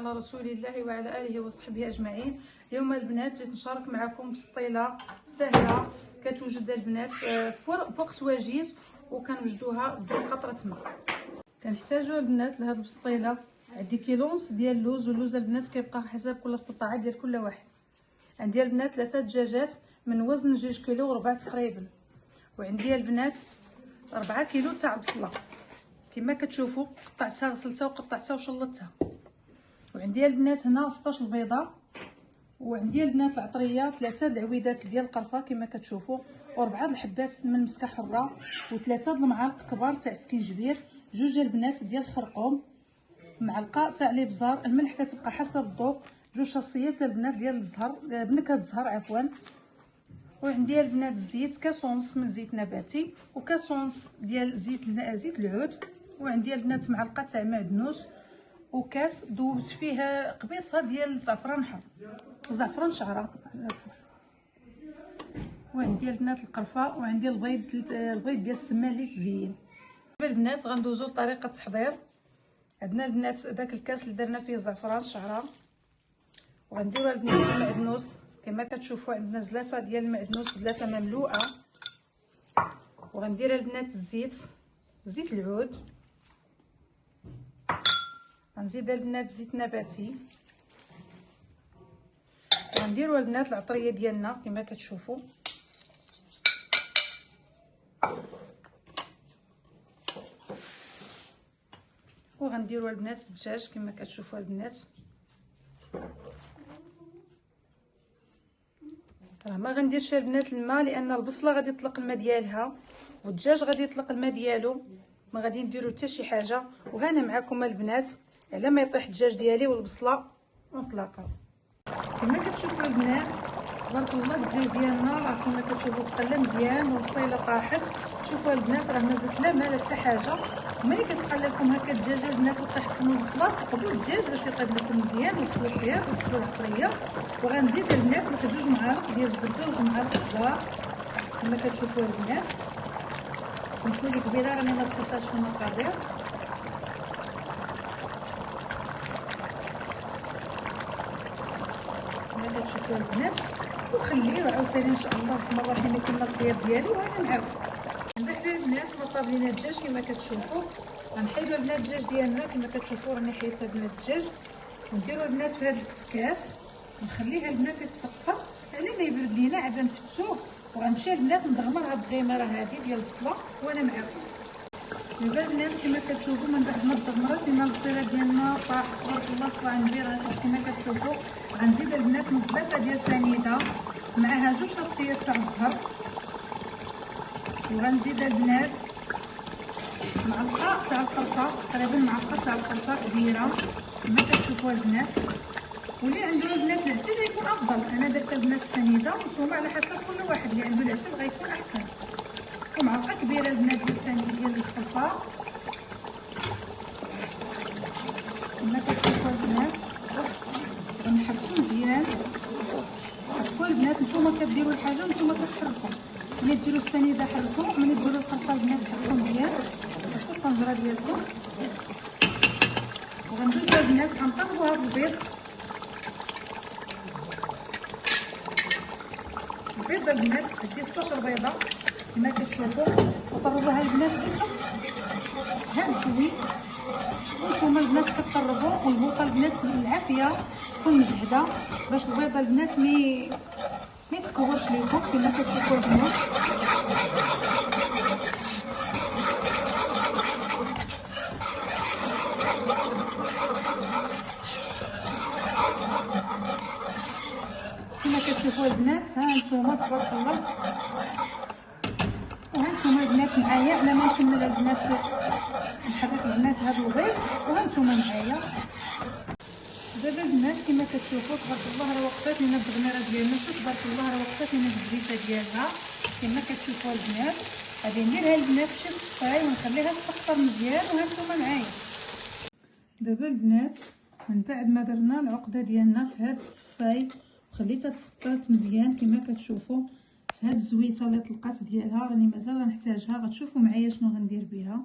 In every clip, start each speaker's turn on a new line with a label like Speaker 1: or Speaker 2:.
Speaker 1: على رسول الله وعلى اله وصحبه اجمعين. اليوم البنات جيت نشارك معكم بسطيله سهله كتوجد البنات فوق سواجيز وكنوجدوها بقطره ماء. كنحتاجوا البنات لهاد البسطيله. عندي كيلو ونص ديال اللوز، واللوز البنات كيبقى حسب كل استطاعه ديال كل واحد. عندي البنات 3 دجاجات من وزن 2 كيلو وربع تقريبا، وعندي البنات 4 كيلو تاع البصله كما كتشوفوا، قطعتها غسلتها وقطعتها وشلطتها. وعندي البنات هنا 16 بيضه، وعندي البنات العطريه 3 العويدات ديال القرفه كما كتشوفوا، و4 الحبات من مسكه حره، و3 المعالق كبار تاع سكينجبير، 2 البنات ديال الخرقوم، معلقه تاع الابزار. الملح كتبقى حسب الذوق، 2 شاصيات البنات ديال الزهر بنكهه الزهر عفوا. وعندي البنات الزيت، كاس ونص من زيت نباتي وكاس ونص ديال زيت العود. وعندي البنات معلقه تاع معدنوس، وكاس ذوبت فيه قبيصه ديال زعفران حر، زعفران شعره عفوا. وعندي البنات القرفه، وعندي البيض ديال السمان اللي تزين. البنات غندوزو لطريقه التحضير. عندنا البنات داك الكاس اللي درنا فيه زعفران شعره، وغنديروا البنات المعدنوس كما كتشوفوا. عندنا زلافه ديال المعدنوس، زلافه مملوءه. وغندير البنات زيت العود، غنزيد البنات زيت نباتي، غنديروا البنات العطريه ديالنا كما كتشوفوا. وغنديروا البنات الدجاج كما كتشوفوا البنات. راه ما غنديرش البنات الماء لان البصله غادي تطلق الماء ديالها، والدجاج غادي يطلق الماء ديالو، ما غادي نديرو حتى شي حاجه. وهنا معكم البنات على ما يطيح الدجاج ديالي والبصله ونطلقها. كما كتشوفوا البنات تبارك الله الدجاج ديالنا راه كما كتشوفوا تقلى مزيان والبصيله طاحت. شوفوا البنات راه ما زدت لا مال حتى حاجه. ملي كتقلى لكم هكا الدجاجه البنات وطيح لكم البصله، تقلوا الدجاج باش يطيب لكم مزيان وتدخلوا الخيار وتدخلوا العطريه. وغنزيد البنات واحد 2 معالق ديال الزبده و2 معالق كبار كما كتشوفوا البنات. سمحوا لي كبيره راني ما دخلتهاش في المقادير. كما كتشوفوا البنات، وخليوه عاوتاني ان شاء الله الرحمن الرحيم يكون الخيار ديالو. وانا معاكم من بعد البنات ما طاب لينا الدجاج كما كتشوفوا. غنحيدوا البنات الدجاج ديالنا كما كتشوفوا، راني حيدت البنات الدجاج. ونديروا البنات في هذا الكسكاس، نخليها البنات يتسقط على ما يبرد لينا عاد نفتوه. وغنمشي البنات ندغمر هاد الغماره هذه ديال البصله وانا معاكم. دابا البنات كما كتشوفوا من بعد ما دغمرت لينا البصيله ديالنا طاحت تبارك الله صباع كبيره كما كتشوفوا. غنزيد البنات نص زلافه ديال سنيده معها 2 شاصيات تاع الزهر، وغنزيد البنات معلقه تاع القرفه، تقريبا معلقه تاع القرفه كبيره كما كتشوفوا البنات. واللي عنده البنات العسل غيكون افضل، انا درت البنات السنيده وانتم على حسب كل واحد اللي عنده العسل غيكون احسن. ومعلقه كبيره البنات ديال السنيده ديال الخلفه كما كتشوفوا البنات. غنحركو مزيان، حركوا البنات. نتوما كديروا الحاجه ونتوما كتحركوا، ملي ديروا السنيده حركوا، ملي ديروا الخلفه البنات حركوا مزيان الطنجره ديالكم. وغندوزو البنات غنطربوا هذا البيض البنات. عندي 16 بيضه كما كتشوفوا، وطربوها البنات بالخف هانتوي. وانتوما البنات كطربوا والبوطه البنات بالعافيه تكون مجهده باش البيضه البنات ما يتكورش ليكم كما كتشوفوا البنات. كما كتشوفوا البنات ها انتوما تبارك الله. وها انتوما البنات معايا انا ما نكمل البنات نحرك البنات هذا البيض، وها انتوما معايا. دابا البنات كما كتشوفوا تبارك الله راه وقفات لينا التغميره ديالنا. شوف تبارك الله راه وقفات لينا بالزيته ديالها كما كتشوفوا البنات. غادي نديرها البنات شي صفاي ونخليها تسقطر مزيان، وها انتوما معايا. دابا البنات من بعد ما درنا العقده ديالنا في هذا الصفاي وخليتها تسقطرت مزيان كما كتشوفوا، هاد الزويته اللي طلقات ديالها راني مازال غنحتاجها. غتشوفوا معايا شنو غندير بها.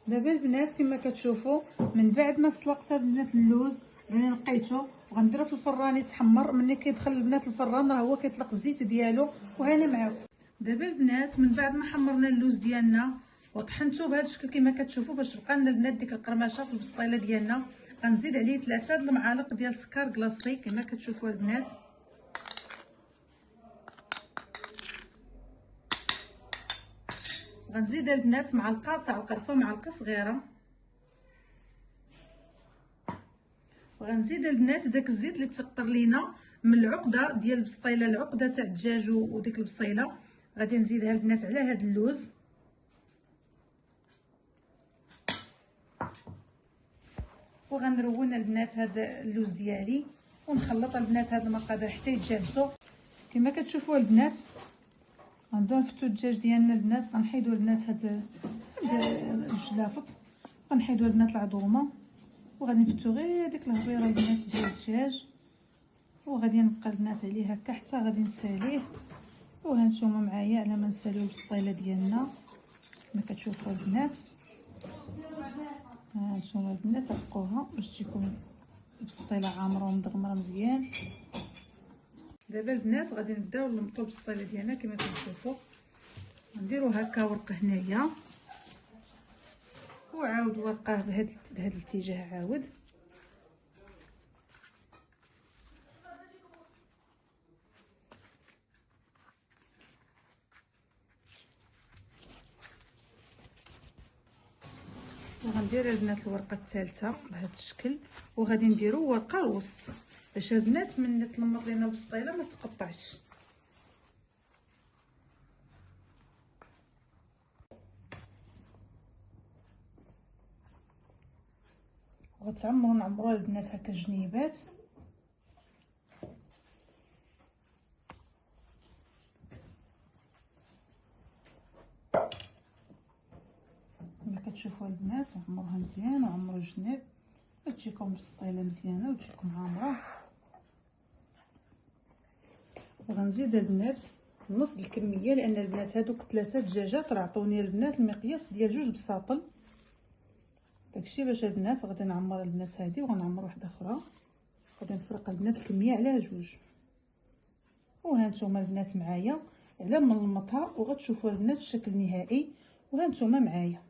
Speaker 1: دابا البنات كما كتشوفوا من بعد ما سلقت البنات اللوز راني نقيته وغنديرو في الفران يتحمر. ملي كيدخل البنات الفران راه هو كيطلق الزيت ديالو وهنا معاكم. دابا البنات من بعد ما حمرنا اللوز ديالنا وطحنته بهذا الشكل كما كتشوفوا باش تبقى لنا البنات ديك القرمشه في البسطيله ديالنا، غنزيد عليه 3 المعالق ديال السكر كلاصي كما كتشوفوا البنات. غنزيد البنات معلقه تاع القرفه، معلقه صغيره، وغنزيد البنات داك الزيت اللي تسقطر لينا من العقده ديال البسطيله، العقده تاع الدجاج وديك البصيله غادي نزيدها البنات على هذا اللوز. وغنرون البنات هذا اللوز ديالي ونخلط البنات هاد المقادير حتى يتجانسوا كما كتشوفوا البنات. غنبداو نفتو الدجاج ديالنا البنات، غنحيدو البنات هاد الجلافط، غنحيدو البنات العظومه وغادي نفتو غير هذيك الهبيره البنات ديال الدجاج، وغادي نبقى البنات عليه هكا حتى غادي نساليه. وها نتوما معايا على ما نساليو البسطيله ديالنا كما كتشوفوا البنات. ها نتوما البنات عقوها باش تكون البسطيله عامره ومدغمره مزيان. دابا البنات غادي نبداو نلمطو البسطيله ديالنا كما كتشوفوا، نديرو هكا ورقه هنايا وعاود ورقه بهذا الاتجاه عاود. وغندير البنات الورقه الثالثه بهذا الشكل، وغادي نديرو ورقه الوسط باش البنات من تلمط لينا البسطيله ما تقطعش. وغتعمرو نعمرو البنات هكا جنيبات. كما كتشوفوا البنات عمروها مزيان وعمرو الجناب باش تجيكم البسطيله مزيانه وتجيكم عامره. وغنزيد البنات نص الكميه لان البنات هادوك 3 دجاجات راه عطوني البنات المقياس ديال 2 بساطل، داكشي باش البنات غادي نعمر البنات هادي وغنعمر واحده اخرى، غادي نفرق البنات الكميه على 2. وها نتوما البنات معايا على ما نلمطها وغتشوفوا البنات الشكل النهائي. وها نتوما معايا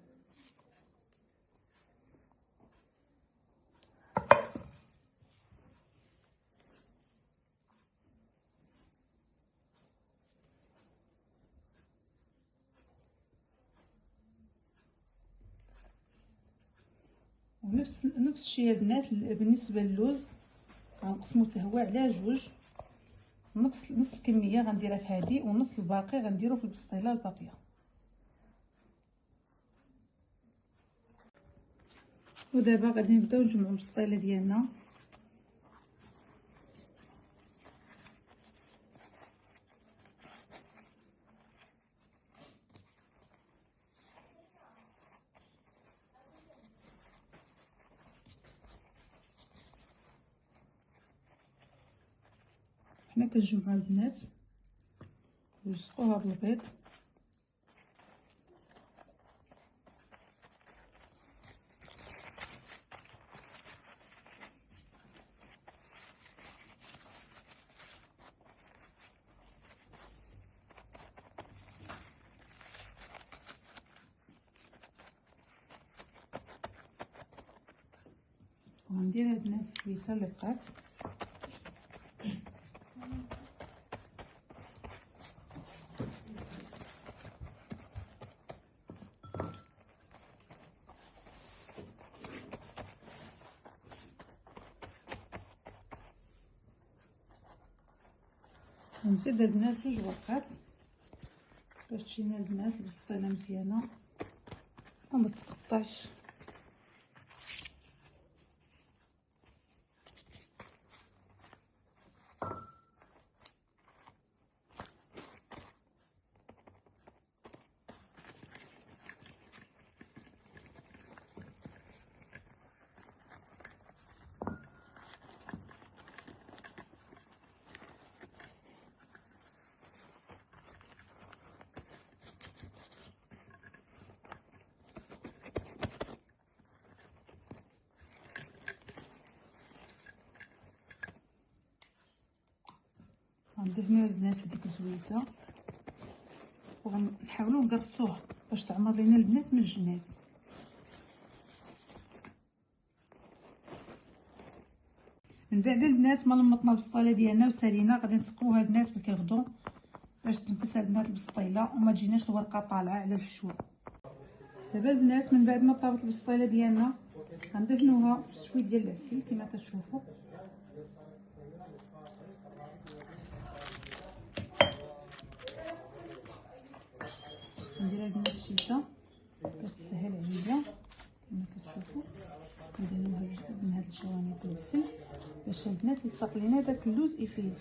Speaker 1: ونفس الشيء البنات بالنسبه للوز غنقسمو حتى هو على 2. نص الكميه غنديرها في هذه ونص الباقي غنديرو في البسطيله الباقيه. ودابا غادي نبداو نجمعوا البسطيله ديالنا. حنا كنجمعوا البنات ونلصقوها بالبيض. وغندير البنات السويته اللي بقات. ونزيد البنات 2 ورقات باش تجينا البنات البسطيله مزيانه وما تقطعش. غندهنوها البنات بديك الزويته وغنحاولوا نقرصوه باش تعمر لينا البنات من الجناب. من بعد البنات ما لمطنا البسطيله ديالنا وسالينا غادي نتقوها البنات بالكيغدون باش تنفسها البنات البسطيله وما تجيناش الورقه طالعه على الحشوه. دابا البنات من بعد ما طابت البسطيله ديالنا غندهنوها بشويه ديال العسل كما كتشوفوا. نديرها البنات الشيته باش تسهل عليا كما كتشوفوا. ندهنوها من هاد الجوانب بالعسل باش البنات يلصق لينا داك اللوز يفيل.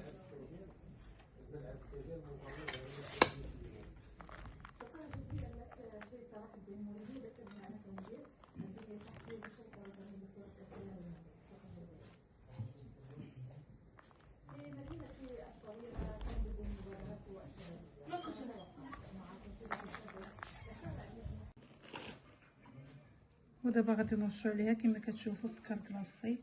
Speaker 1: ودابا غادي نرشوا عليها كما كتشوفوا السكر كلاصي.